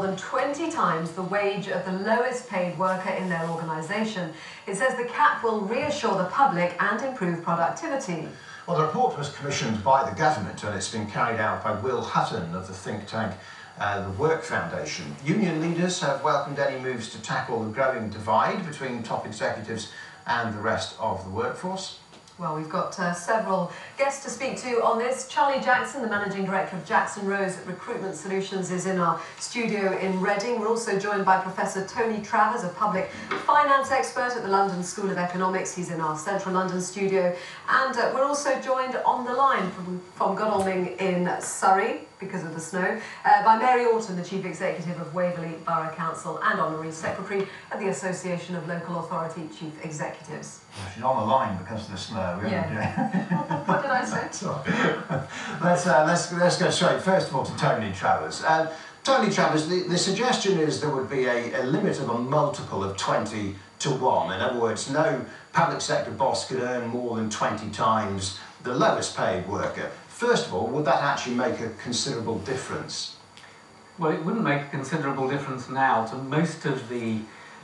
than 20 times the wage of the lowest paid worker in their organisation. It says the cap will reassure the public and improve productivity. Well, the report was commissioned by the government and it's been carried out by Will Hutton of the think tank the Work Foundation. Union leaders have welcomed any moves to tackle the growing divide between top executives and the rest of the workforce. Well, we've got several guests to speak to on this. Charlie Jackson, the Managing Director of Jackson Rose Recruitment Solutions, is in our studio in Reading. We're also joined by Professor Tony Travers, a public finance expert at the London School of Economics. He's in our central London studio. And we're also joined on the line from Godalming in Surrey, because of the snow, by Mary Orton, the Chief Executive of Waverley Borough Council and Honorary Secretary at the Association of Local Authority Chief Executives. Well, she's on the line because of the snow. Yeah. What did I say? Let's go straight, first of all, to Tony Travers. Tony Travers, the suggestion is there would be a limit of a multiple of 20 to 1. In other words, no public sector boss could earn more than 20 times the lowest paid worker. First of all, would that actually make a considerable difference? Well, it wouldn't make a considerable difference now to most of the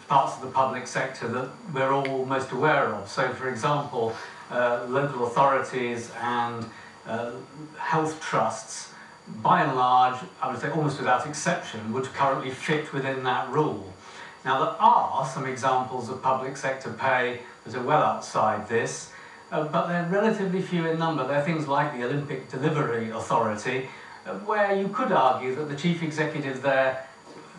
parts of the public sector that we're all most aware of. So, for example, local authorities and health trusts, by and large, I would say almost without exception, would currently fit within that rule. Now, there are some examples of public sector pay that are well outside this, but they're relatively few in number. They're things like the Olympic Delivery Authority, where you could argue that the chief executive there,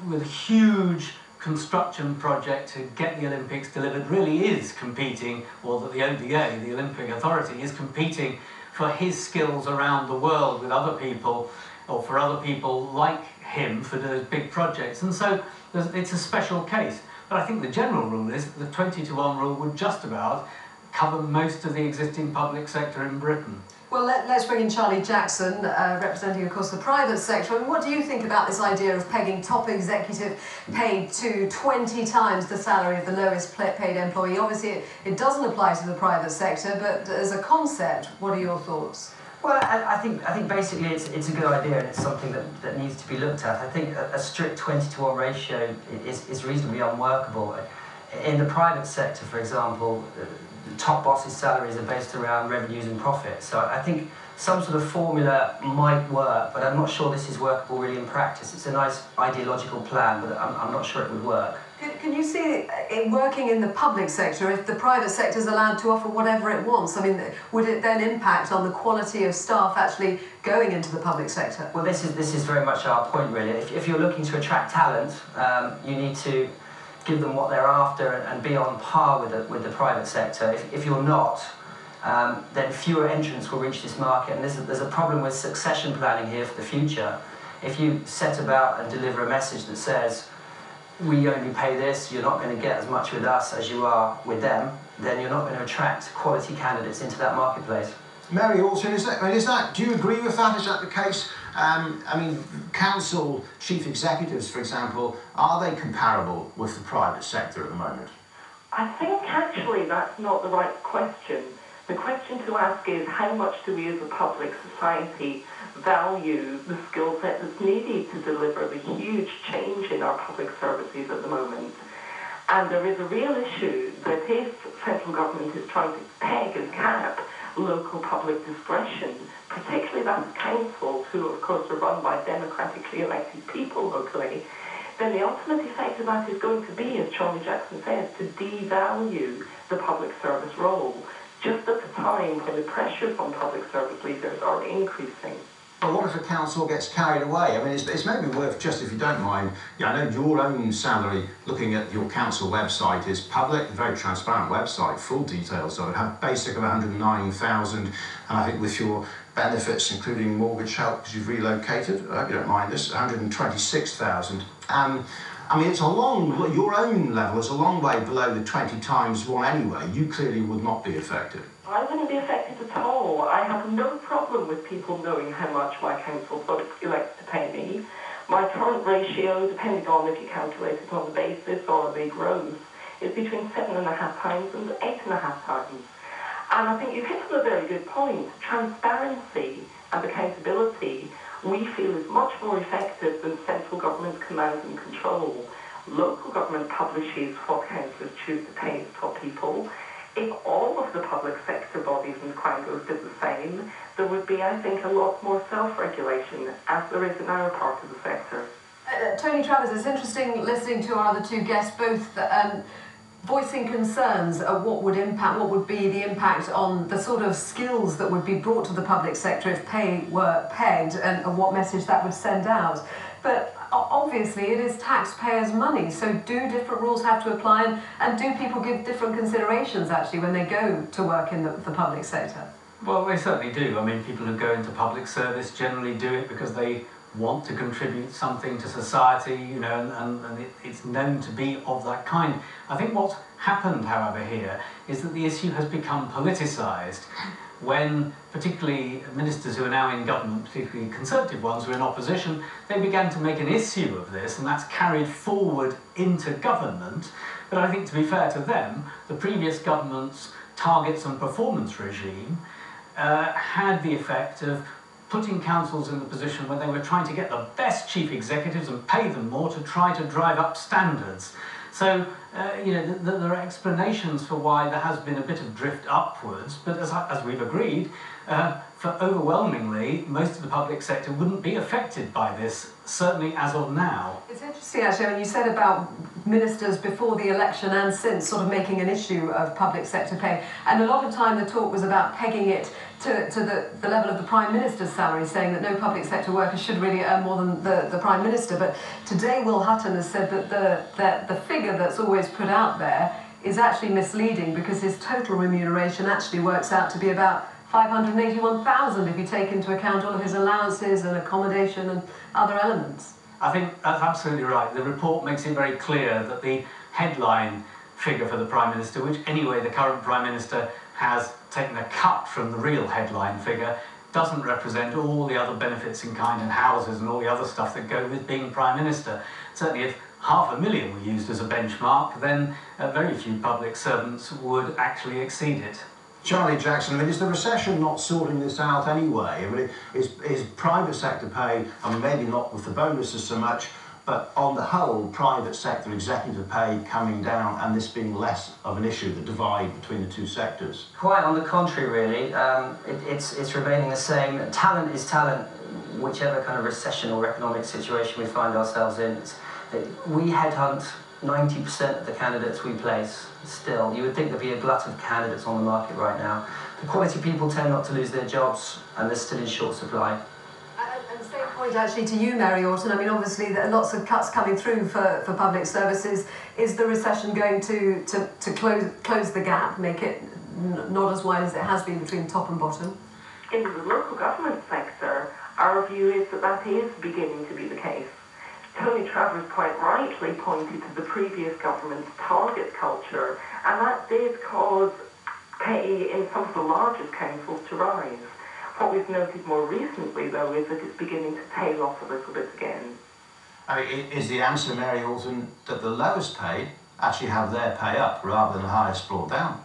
with a huge construction project to get the Olympics delivered, really is competing, or that the ODA, the Olympic Authority, is competing for his skills around the world with other people, or for other people like him for those big projects. And so it's a special case. But I think the general rule is that the 20 to 1 rule would just about cover most of the existing public sector in Britain. Well, let's bring in Charlie Jackson, representing, of course, the private sector. I mean, what do you think about this idea of pegging top executive paid to 20 times the salary of the lowest paid employee? Obviously, it doesn't apply to the private sector, but as a concept, what are your thoughts? Well, I think basically it's a good idea and it's something that needs to be looked at. I think a strict 20 to 1 ratio is reasonably unworkable. In the private sector, for example, the top bosses' salaries are based around revenues and profits. So I think some sort of formula might work, but I'm not sure this is workable really in practice. It's a nice ideological plan, but I'm not sure it would work. Can you see it working in the public sector if the private sector is allowed to offer whatever it wants? I mean, would it then impact on the quality of staff actually going into the public sector? Well, this is very much our point, really. If you're looking to attract talent, you need to give them what they're after and be on par with the private sector. If you're not, then fewer entrants will reach this market, and there's a problem with succession planning here for the future. If you set about and deliver a message that says, we only pay this, you're not going to get as much with us as you are with them, then you're not going to attract quality candidates into that marketplace. Mary Orton, do you agree with that? Is that the case? I mean, council chief executives, for example, are they comparable with the private sector at the moment? I think actually that's not the right question. The question to ask is, how much do we as a public society value the skill set that's needed to deliver the huge change in our public services at the moment? And there is a real issue that if central government is trying to peg and cap local public discretion, particularly that of councils, who of course are run by democratically elected people locally, then the ultimate effect of that is going to be, as Charlie Jackson says, to devalue the public service role, just at the time when the pressures on public service leaders are increasing. Well, what if a council gets carried away? I mean, it's maybe worth, just if you don't mind, I know your own salary, looking at your council website, is public, a very transparent website, full details of it, have basic of 109,000, and I think with your benefits, including mortgage help, because you've relocated, I hope you don't mind this, 126,000. I mean, it's your own level is a long way below the 20 times 1 anyway. You clearly would not be affected. I wouldn't be affected at all. I have no problem with people knowing how much my council elects to pay me. My current ratio, depending on if you calculate it on the basis or the gross, is between 7.5 times and 8.5 times. And I think you've hit on a very good point. Transparency and accountability, we feel is much more effective than central government command and control. Local government publishes what councillors choose to pay its top people. If all of the public sector bodies and quangos did the same, there would be, I think, a lot more self-regulation, as there is in our part of the sector. Tony Travers, it's interesting listening to our other two guests, both voicing concerns at what would be the impact on the sort of skills that would be brought to the public sector if pay were pegged, and what message that would send out. But obviously it is taxpayers' money, so do different rules have to apply, and do people give different considerations actually when they go to work in the public sector? Well, they certainly do. I mean, people who go into public service generally do it because they want to contribute something to society, you know, and it's known to be of that kind. I think what's happened, however, here is that the issue has become politicised when particularly ministers who are now in government, particularly Conservative ones who are in opposition, they began to make an issue of this, and that's carried forward into government. But I think, to be fair to them, the previous government's targets and performance regime had the effect of putting councils in the position where they were trying to get the best chief executives and pay them more to try to drive up standards. So, you know, there are explanations for why there has been a bit of drift upwards, but as we've agreed, for overwhelmingly, most of the public sector wouldn't be affected by this, certainly as of now. It's interesting actually, I mean, you said about ministers before the election and since sort of making an issue of public sector pay, and a lot of time the talk was about pegging it to the level of the Prime Minister's salary, saying that no public sector worker should really earn more than the Prime Minister. But today Will Hutton has said that the figure that's always put out there is actually misleading, because his total remuneration actually works out to be about $581,000 if you take into account all of his allowances and accommodation and other elements. I think that's absolutely right. The report makes it very clear that the headline figure for the Prime Minister, which anyway the current Prime Minister has taken a cut from the real headline figure, doesn't represent all the other benefits in kind and houses and all the other stuff that go with being Prime Minister. Certainly if $500,000 were used as a benchmark, then very few public servants would actually exceed it. Charlie Jackson, I mean, is the recession not sorting this out anyway? I mean, is private sector pay, I mean, maybe not with the bonuses so much, but on the whole, private sector executive pay coming down and this being less of an issue, the divide between the two sectors? Quite on the contrary, really. It's remaining the same. Talent is talent, whichever kind of recession or economic situation we find ourselves in. We headhunt 90% of the candidates we place still. You would think there'd be a glut of candidates on the market right now. The quality people tend not to lose their jobs, and they're still in short supply. And same point actually to you, Mary Orton. I mean, obviously there are lots of cuts coming through for public services. Is the recession going to close the gap, make it not as wide as it has been between top and bottom? In the local government sector, our view is that is beginning to be the case. Tony Travers quite rightly pointed to the previous government's target culture, and that did cause pay in some of the largest councils to rise. What we've noted more recently, though, is that it's beginning to tail off a little bit again. I mean, is the answer, Mary Orton, that the lowest paid actually have their pay up rather than the highest brought down?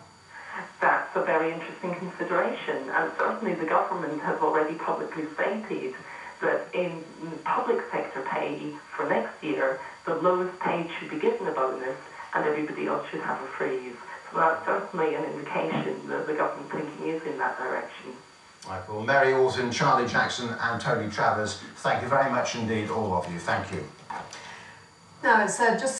That's a very interesting consideration, and certainly the government has already publicly stated that in public sector pay for next year, the lowest paid should be given a bonus and everybody else should have a freeze. So that's certainly an indication that the government thinking is in that direction. Right, well, Mary Orton, Charlie Jackson and Tony Travers, thank you very much indeed, all of you. Thank you. Now it's just